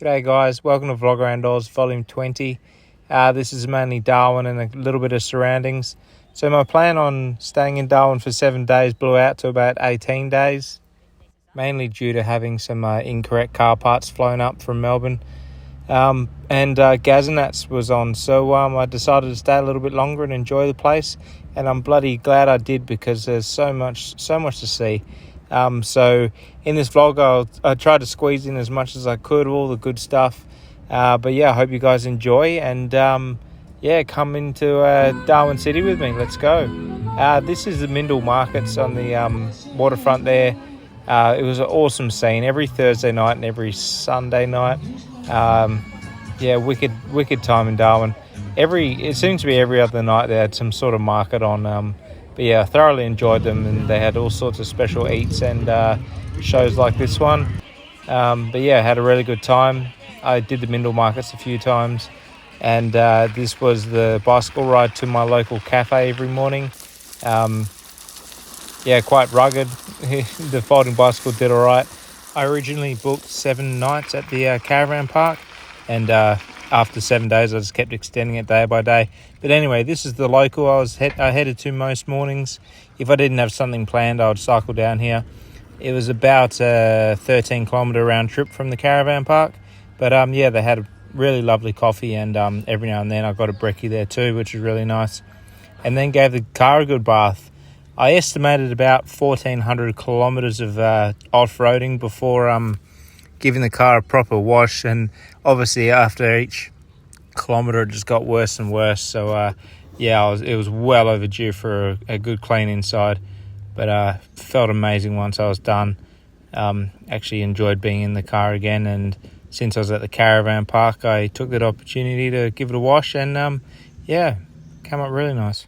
G'day guys, welcome to Vlog Around Oz, volume 20. This is mainly Darwin and a little bit of surroundings. So my plan on staying in Darwin for 7 days blew out to about 18 days. Mainly due to having some incorrect car parts flown up from Melbourne. And Gazinats was on, so I decided to stay a little bit longer and enjoy the place. And I'm bloody glad I did because there's so much to see. So in this vlog, I tried to squeeze in as much as I could, all the good stuff. But yeah, I hope you guys enjoy and come into Darwin City with me. Let's go. This is the Mindle Markets on the waterfront there. It was an awesome scene every Thursday night and every Sunday night. Wicked time in Darwin. It seems to be every other night they had some sort of market on. But yeah, I thoroughly enjoyed them, and they had all sorts of special eats and shows like this one. But yeah, had a really good time. I did the Mindle Markets a few times, and this was the bicycle ride to my local cafe every morning. Quite rugged. The folding bicycle did all right. I originally booked 7 nights at the caravan park, and after 7 days I just kept extending it day by day. But anyway, this is the local I headed to most mornings. If I didn't have something planned, I would cycle down here. It was about a 13 kilometre round trip from the caravan park. But they had a really lovely coffee, and every now and then I got a brekkie there too, which was really nice. And then gave the car a good bath. I estimated about 1,400 kilometres of off-roading before giving the car a proper wash, and obviously after each kilometre it just got worse and worse. So it was well overdue for a good clean inside, but felt amazing once I was done. Actually enjoyed being in the car again, and since I was at the caravan park I took that opportunity to give it a wash, and came up really nice.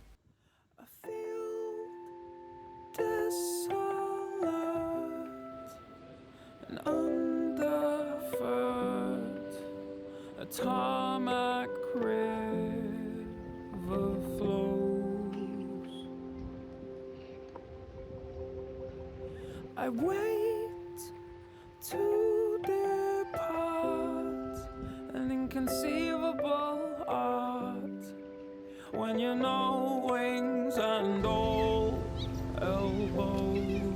Tarmac river flows. I wait to depart, an inconceivable art, when you know wings and old elbows.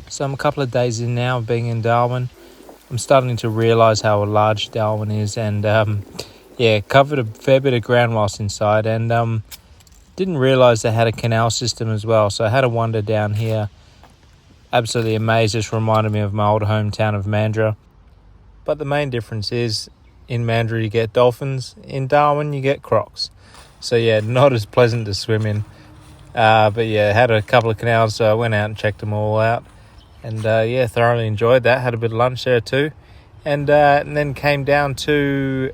So I'm a couple of days in now of being in Darwin. I'm starting to realise how large Darwin is, and covered a fair bit of ground whilst inside, and didn't realise they had a canal system as well. So I had a wander down here. Absolutely amazed. Just reminded me of my old hometown of Mandurah. But the main difference is in Mandurah you get dolphins, in Darwin you get crocs. So yeah, not as pleasant to swim in. Had a couple of canals, so I went out and checked them all out. And thoroughly enjoyed that. Had a bit of lunch there too. And then came down to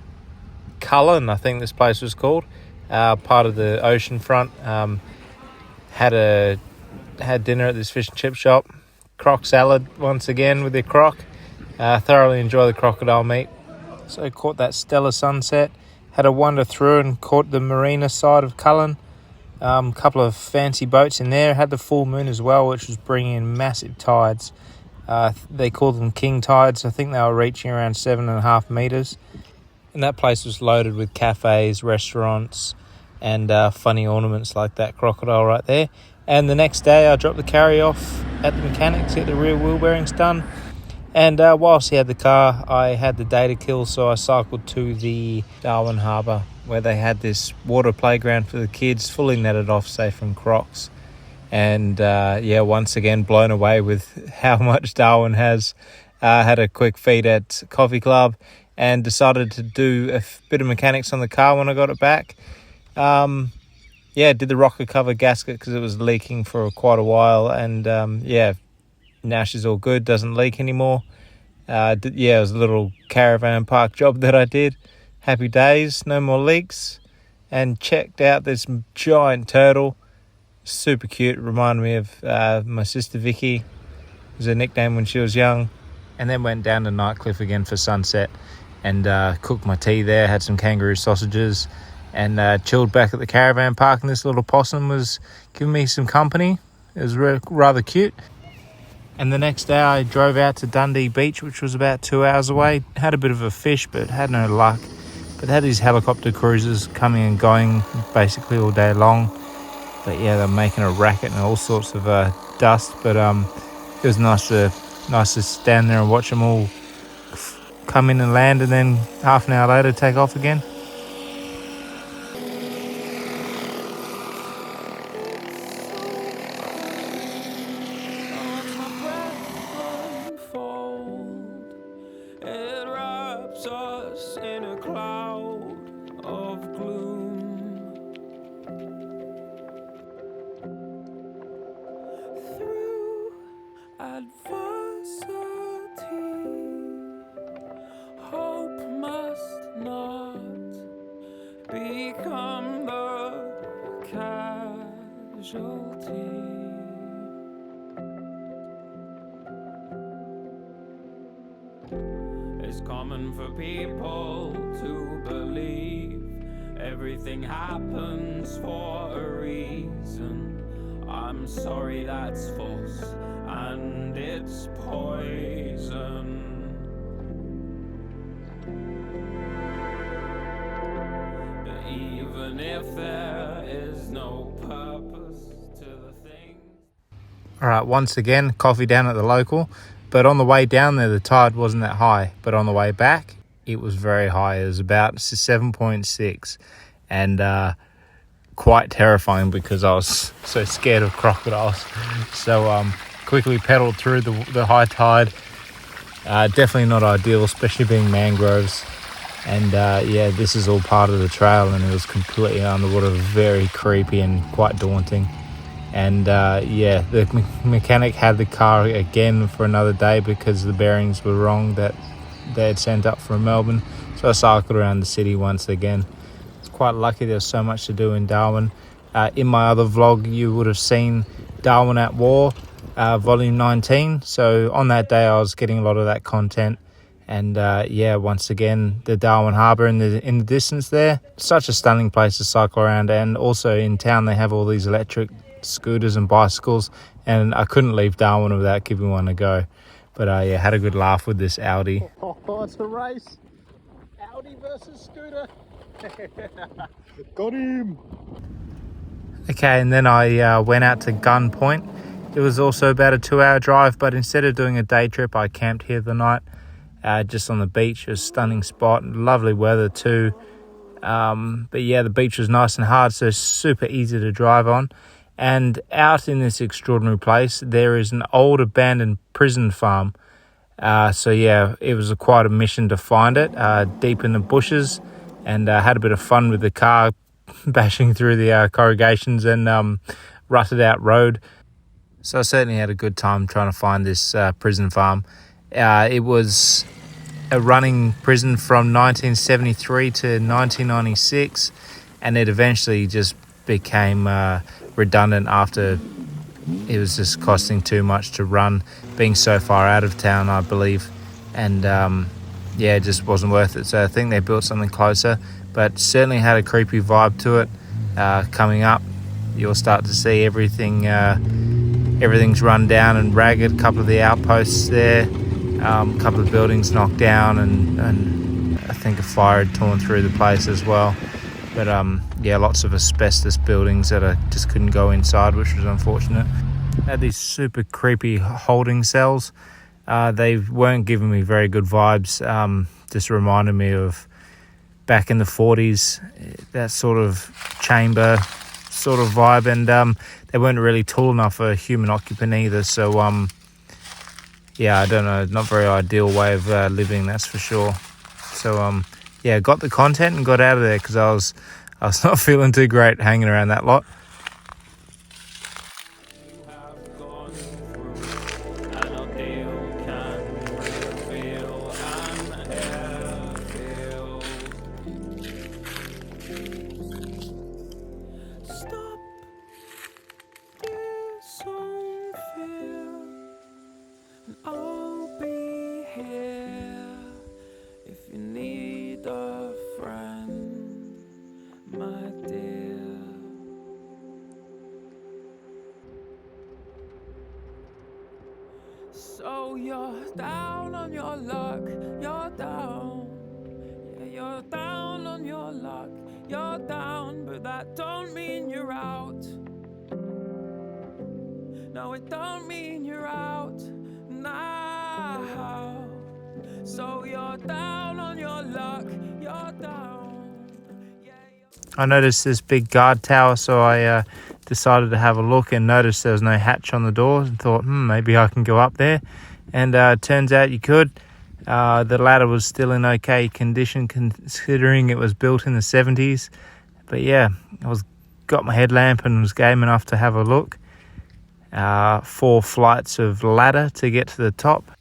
Cullen, I think this place was called. Part of the ocean front. Had dinner at this fish and chip shop. Croc salad once again with their croc. Thoroughly enjoy the crocodile meat. So caught that stellar sunset. Had a wander through and caught the marina side of Cullen. Couple of fancy boats in there. Had the full moon as well, which was bringing in massive tides. They call them king tides. I think they were reaching around 7.5 meters, and that place was loaded with cafes, restaurants, and funny ornaments like that crocodile right there. And the next day I dropped the carry off at the mechanic to get the rear wheel bearings done, and whilst he had the car I had the day to kill, so I cycled to the Darwin Harbour, where they had this water playground for the kids, fully netted off, safe from crocs. And once again blown away with how much Darwin has. Had a quick feed at Coffee Club and decided to do a bit of mechanics on the car when I got it back. Did the rocker cover gasket because it was leaking for quite a while, and now she's all good, doesn't leak anymore. It was a little caravan park job that I did. Happy days, no more leaks. And checked out this giant turtle. Super cute, reminded me of my sister Vicky. It was her nickname when she was young. And then went down to Nightcliff again for sunset and cooked my tea there, had some kangaroo sausages, and chilled back at the caravan park. And this little possum was giving me some company. It was rather cute. And the next day I drove out to Dundee Beach, which was about 2 hours away. Had a bit of a fish, but had no luck. But had these helicopter cruises coming and going basically all day long. But yeah, they're making a racket and all sorts of dust. But it was nice to stand there and watch them all come in and land, and then half an hour later take off again. It wraps us in a cloud of gloom. Through adversity, hope must not become the casualty. It's common for people to believe everything happens for a reason. I'm sorry, that's false, and it's poison. Even if there is no purpose to the thing. All right, once again, coffee down at the local. But on the way down there, the tide wasn't that high. But on the way back, it was very high. It was about 7.6. And quite terrifying because I was so scared of crocodiles. So quickly pedaled through the high tide. Definitely not ideal, especially being mangroves. And yeah, this is all part of the trail, and it was completely underwater, very creepy and quite daunting. And yeah, the mechanic had the car again for another day because the bearings were wrong that they had sent up from Melbourne. So I cycled around the city once again. It's quite lucky there's so much to do in Darwin. In my other vlog, you would have seen Darwin at War, volume 19. So on that day, I was getting a lot of that content. And yeah, once again, the Darwin Harbour in the distance there, such a stunning place to cycle around. And also in town, they have all these electric scooters and bicycles, and I couldn't leave Darwin without giving one a go. But yeah, had a good laugh with this Audi. Oh, it's a race. Audi versus scooter. Got him. Okay, and then I went out to Gun Point. It was also about a 2-hour drive, but instead of doing a day trip, I camped here the night, just on the beach. It was a stunning spot, lovely weather too. But yeah, the beach was nice and hard, so super easy to drive on. And out in this extraordinary place, there is an old abandoned prison farm. So yeah, it was quite a mission to find it, deep in the bushes, and had a bit of fun with the car, bashing through the corrugations and rutted out road. So I certainly had a good time trying to find this prison farm. It was a running prison from 1973 to 1996, and it eventually just became redundant after it was just costing too much to run, being so far out of town, I believe. And yeah, it just wasn't worth it. So I think they built something closer, but certainly had a creepy vibe to it. Coming up, you'll start to see everything's run down and ragged. A couple of the outposts there, a couple of buildings knocked down, and I think a fire had torn through the place as well. But yeah, lots of asbestos buildings that I just couldn't go inside, which was unfortunate. Had these super creepy holding cells. They weren't giving me very good vibes. Just reminded me of back in the 40s, that sort of chamber sort of vibe. And they weren't really tall enough for a human occupant either. So yeah, I don't know, not very ideal way of living, that's for sure. So yeah, got the content and got out of there because I was not feeling too great hanging around that lot. Stop this own fear, and I'll be here if you need a friend, my dear. So you're down on your luck, you're down. Yeah, you're down on your luck, you're down, but that don't mean you're out. No, it don't mean you're out now. So you're down on your luck, you're down. Yeah, I noticed this big guard tower, so I decided to have a look and noticed there was no hatch on the door and thought, maybe I can go up there. And turns out you could. The ladder was still in okay condition considering it was built in the 70s. But yeah, got my headlamp and was game enough to have a look. 4 flights of ladder to get to the top.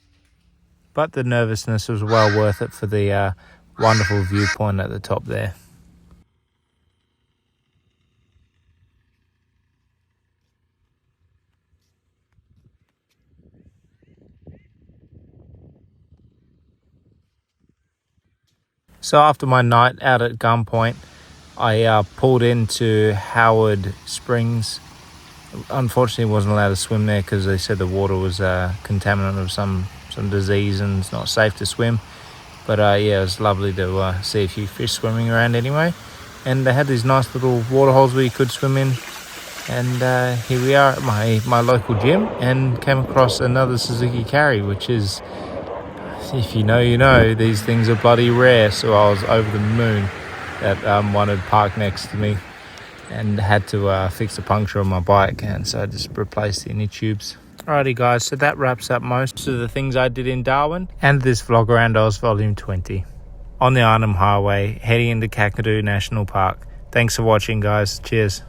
But the nervousness was well worth it for the wonderful viewpoint at the top there. So after my night out at Gunpoint, I pulled into Howard Springs. Unfortunately, wasn't allowed to swim there because they said the water was contaminant of some disease and it's not safe to swim. But yeah, it was lovely to see a few fish swimming around anyway. And they had these nice little water holes where you could swim in. And here we are at my local gym and came across another Suzuki Carry, which is, if you know, you know, these things are bloody rare. So I was over the moon that one had parked next to me and had to fix a puncture on my bike, and so I just replaced the inner tubes. Alrighty guys, so that wraps up most of the things I did in Darwin and this vlog around Oz volume 20 on the Arnhem Highway heading into Kakadu National Park. Thanks for watching guys, cheers.